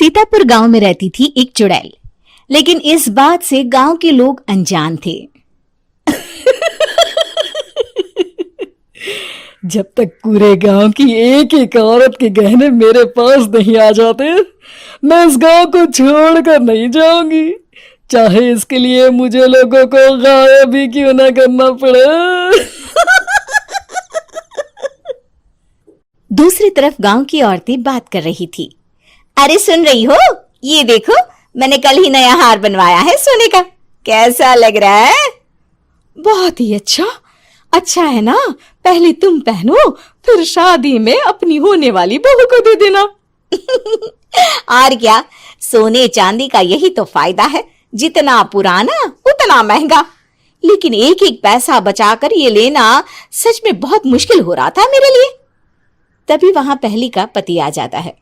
सीतापुर गांव में रहती थी एक चुड़ैल, लेकिन इस बात से गांव के लोग अनजान थे। जब तक पूरे गांव की एक एक औरत के गहने मेरे पास नहीं आ जाते, मैं इस गांव को छोड़कर नहीं जाऊंगी, चाहे इसके लिए मुझे लोगों को गायब ही क्यों ना करना पड़े। दूसरी तरफ गांव की औरतें बात कर रही थी। अरे सुन रही हो, ये देखो, मैंने कल ही नया हार बनवाया है सोने का, कैसा लग रहा है? बहुत ही अच्छा। अच्छा है ना, पहले तुम पहनो, फिर शादी में अपनी होने वाली बहू को दे देना। और क्या, सोने चांदी का यही तो फायदा है, जितना पुराना उतना महंगा। लेकिन एक एक पैसा बचाकर ये लेना सच में बहुत मुश्किल हो रहा था मेरे लिए। तभी वहां पहली का पति आ जाता है।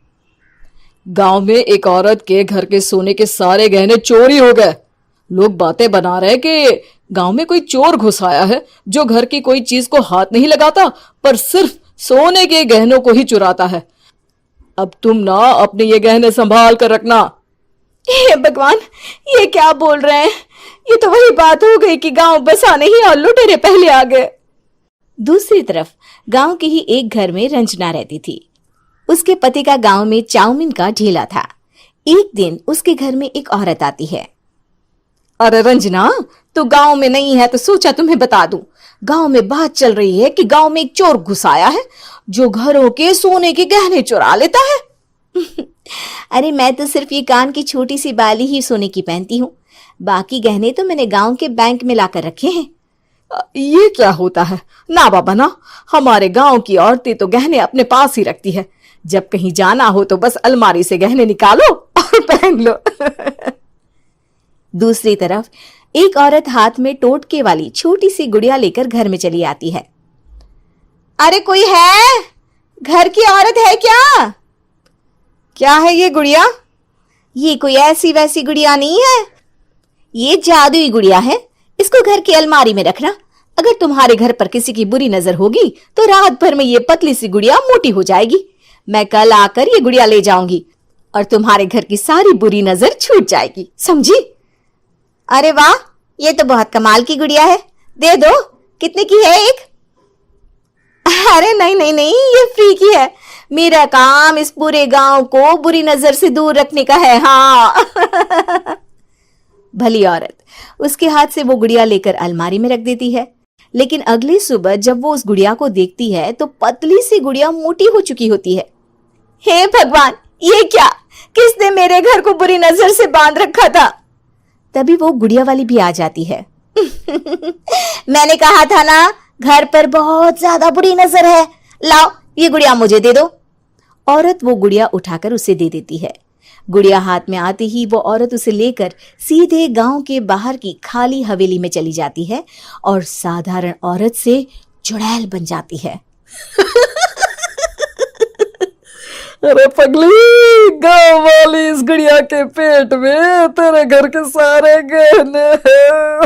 गांव में एक औरत के घर के सोने के सारे गहने चोरी हो गए। लोग बातें बना रहे कि गांव में कोई चोर घुस आया है जो घर की कोई चीज को हाथ नहीं लगाता, पर सिर्फ सोने के गहनों को ही चुराता है। अब तुम ना अपने ये गहने संभाल कर रखना। हे भगवान, ये क्या बोल रहे हैं? ये तो वही बात हो गई कि गांव बसाने ही और लुटेरे पहले आ गए। दूसरी तरफ गांव के ही एक घर में रंजना रहती थी। उसके पति का गांव में चाउमीन का ठेला था। एक दिन उसके घर में एक औरत आती है। अरे रंजना, तू गांव में नहीं है तो सोचा तुम्हें बता दूं। गांव में बात चल रही है कि गांव में एक चोर घुस आया है जो घरों के सोने के गहने चुरा लेता है। अरे मैं तो सिर्फ ये कान की छोटी सी बाली ही सोने की पहनती हूँ, बाकी गहने तो मैंने गांव के बैंक में लाकर रखे हैं। ये क्या होता है? ना बाबा ना, हमारे गांव की औरतें तो गहने अपने पास ही रखती है। जब कहीं जाना हो तो बस अलमारी से गहने निकालो और पहन लो। दूसरी तरफ एक औरत हाथ में टोटके वाली छोटी सी गुड़िया लेकर घर में चली आती है। अरे कोई है? घर की औरत है क्या? क्या है ये गुड़िया? ये कोई ऐसी वैसी गुड़िया नहीं है, ये जादुई गुड़िया है। इसको घर की अलमारी में रखना। अगर तुम्हारे घर पर किसी की बुरी नजर होगी तो रात भर में ये पतली सी गुड़िया मोटी हो जाएगी। मैं कल आकर ये गुड़िया ले जाऊंगी और तुम्हारे घर की सारी बुरी नजर छूट जाएगी, समझी? अरे वाह, ये तो बहुत कमाल की गुड़िया है, दे दो। कितने की है एक? अरे नहीं नहीं नहीं, ये फ्री की है। मेरा काम इस पूरे गांव को बुरी नजर से दूर रखने का है। हाँ। भली औरत उसके हाथ से वो गुड़िया लेकर अलमारी में रख देती है। लेकिन अगली सुबह जब वो उस गुड़िया को देखती है तो पतली सी गुड़िया मोटी हो चुकी होती है। हे भगवान, ये क्या? किसने मेरे घर को बुरी नजर से बांध रखा था? तभी वो गुड़िया वाली भी आ जाती है। मैंने कहा था ना, घर पर बहुत ज्यादा बुरी नजर है। लाओ, ये गुड़िया मुझे दे दो। औरत वो गुड़िया उठाकर उसे दे देती है। गुड़िया हाथ में आते ही वो औरत उसे लेकर सीधे गांव के बाहर की खाली हवेली में चली जाती है और साधारण औरत से चुड़ैल बन जाती है। अरे पगली, गांव वाली इस गुड़िया के पेट में तेरे घर के सारे गहने हैं।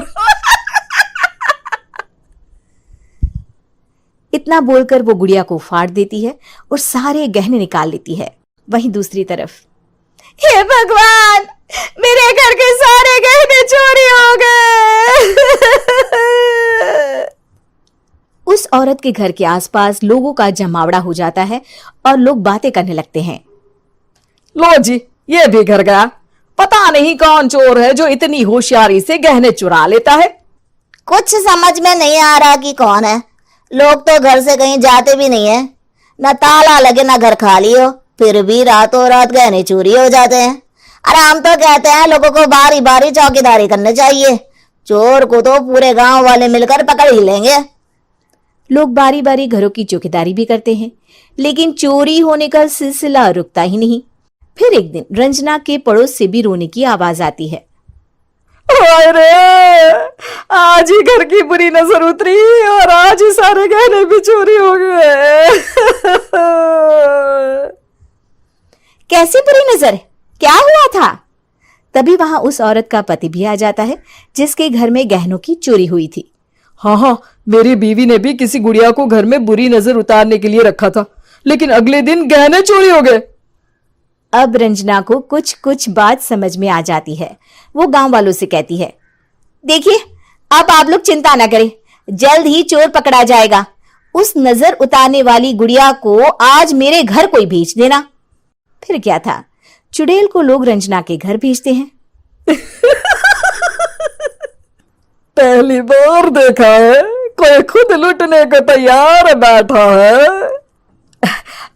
इतना बोलकर वो गुड़िया को फाड़ देती है और सारे गहने निकाल लेती है। वहीं दूसरी तरफ, हे भगवान, मेरे घर के सारे गहने चोरी हो गए। उस औरत के घर के आसपास लोगों का जमावड़ा हो जाता है और लोग बातें करने लगते हैं। लो जी, ये भी घर गया। पता नहीं कौन चोर है जो इतनी होशियारी से गहने चुरा लेता है। कुछ समझ में नहीं आ रहा कि कौन है। लोग तो घर से कहीं जाते भी नहीं है, न ताला लगे न घर खाली हो, फिर भी रातों रात गहने चोरी हो जाते हैं। अरे हम तो कहते हैं लोगों को बारी बारी चौकीदारी करनी चाहिए, चोर को तो पूरे गांव वाले मिलकर पकड़ ही लेंगे। लोग बारी बारी घरों की चौकीदारी भी करते हैं, लेकिन चोरी होने का सिलसिला रुकता ही नहीं। फिर एक दिन रंजना के पड़ोस से भी रोने की आवाज आती है। अरे आज ही घर की बुरी नजर उतरी और आज ही सारे गहने भी चोरी हो गए। कैसी बुरी नजर? क्या हुआ था? तभी वहां उस औरत का पति भी आ जाता है जिसके घर में गहनों की चोरी हुई थी। हाँ, मेरी बीवी ने भी किसी गुड़िया को घर में बुरी नजर उतारने के लिए रखा था, लेकिन अगले दिन गहने चोरी हो गए। अब रंजना को कुछ कुछ बात समझ में आ जाती है। वो गांव वालों से कहती है, देखिए अब आप लोग चिंता ना करें, जल्द ही चोर पकड़ा जाएगा। उस नजर उतारने वाली गुड़िया को आज मेरे घर कोई भेज देना। फिर क्या था, चुड़ैल को लोग रंजना के घर भेजते हैं। पहली बार देखा है कोई खुद लुटने को तैयार बैठा है।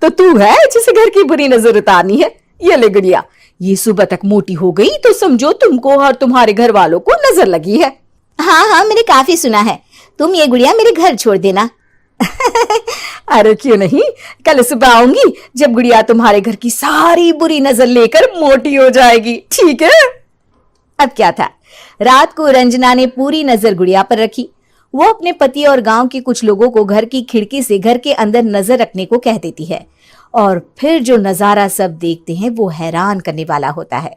तो तू है जिसे घर की बुरी नजर उतारनी है? ये ले गुड़िया, ये सुबह तक मोटी हो गई तो समझो तुमको और तुम्हारे घर वालों को नजर लगी है। हाँ हाँ, मैंने काफी सुना है। तुम ये गुड़िया मेरे घर छोड़ देना। अरे क्यों नहीं, कल सुबह आऊंगी जब गुड़िया तुम्हारे घर की सारी बुरी नजर लेकर मोटी हो जाएगी, ठीक है? अब क्या था, रात को रंजना ने पूरी नजर गुड़िया पर रखी। वो अपने पति और गांव के कुछ लोगों को घर की खिड़की से घर के अंदर नजर रखने को कह देती है, और फिर जो नजारा सब देखते हैं वो हैरान करने वाला होता है।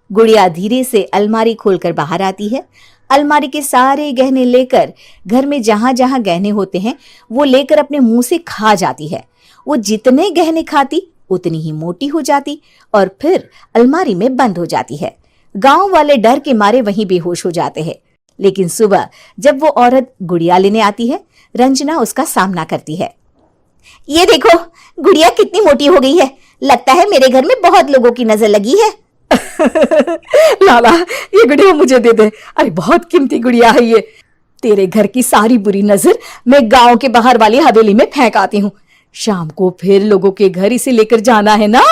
गुड़िया धीरे से अलमारी खोलकर बाहर आती है। अलमारी के सारे गहने लेकर घर में जहां जहां गहने होते हैं वो लेकर अपने मुंह से खा जाती है। वो जितने गहने खाती उतनी ही मोटी हो जाती और फिर अलमारी में बंद हो जाती है। गांव वाले डर के मारे वहीं बेहोश हो जाते हैं। लेकिन सुबह जब वो औरत गुड़िया लेने आती है, रंजना उसका सामना करती है। ये देखो, गुड़िया कितनी मोटी हो गई है, लगता है मेरे घर में बहुत लोगों की नजर लगी है। लाला, ये गुड़िया मुझे दे दे। अरे बहुत कीमती गुड़िया है ये। तेरे घर की सारी बुरी नजर मैं गांव के बाहर वाली हवेली में फेंक आती हूँ। शाम को फिर लोगों के घर इसे लेकर जाना है ना,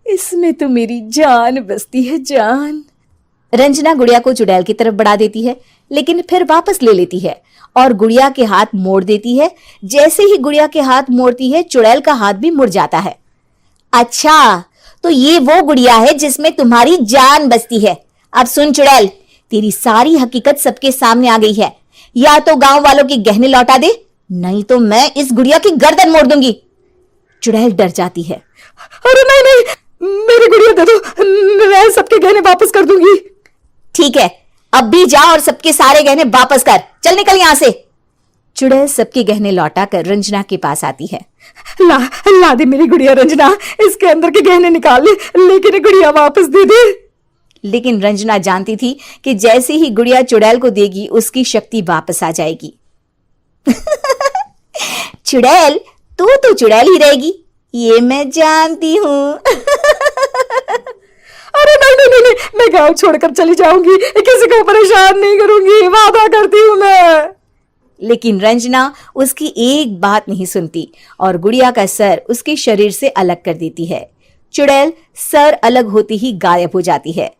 इसमें तो मेरी जान बसती है, जान। रंजना गुड़िया को चुड़ैल की तरफ बढ़ा देती है, लेकिन फिर वापस ले लेती है और गुड़िया के हाथ मोड़ देती है। जैसे ही गुड़िया के हाथ मोड़ती है, चुड़ैल का हाथ भी मुड़ जाता है। अच्छा, तो ये वो गुड़िया है जिसमें तुम्हारी जान बसती है। अब सुन चुड़ैल, तेरी सारी हकीकत सबके सामने आ गई है। या तो गांव वालों के गहने लौटा दे, नहीं तो मैं इस गुड़िया की गर्दन मोड़ दूंगी। चुड़ैल डर जाती है। अरे नहीं नहीं, मेरी गुड़िया दे दो, मैं सबके गहने वापस कर दूंगी। ठीक है, अब भी जा और सबके सारे गहने वापस कर। चल निकल यहां से। चुड़ैल सबके गहने लौटा कर रंजना के पास आती है। ला दे मेरी गुड़िया रंजना, इसके अंदर के गहने निकाल ले, लेकिन गुड़िया वापस दे दे। लेकिन रंजना जानती थी कि जैसे ही गुड़िया चुड़ैल को देगी उसकी शक्ति वापस आ जाएगी। चुड़ैल, तू तो चुड़ैल ही रहेगी, ये मैं जानती हूँ। अरे नहीं नहीं नहीं, मैं गांव छोड़कर चली जाऊंगी, किसी को परेशान नहीं करूंगी, वादा करती हूँ मैं। लेकिन रंजना उसकी एक बात नहीं सुनती और गुड़िया का सर उसके शरीर से अलग कर देती है। चुड़ैल सर अलग होते ही गायब हो जाती है।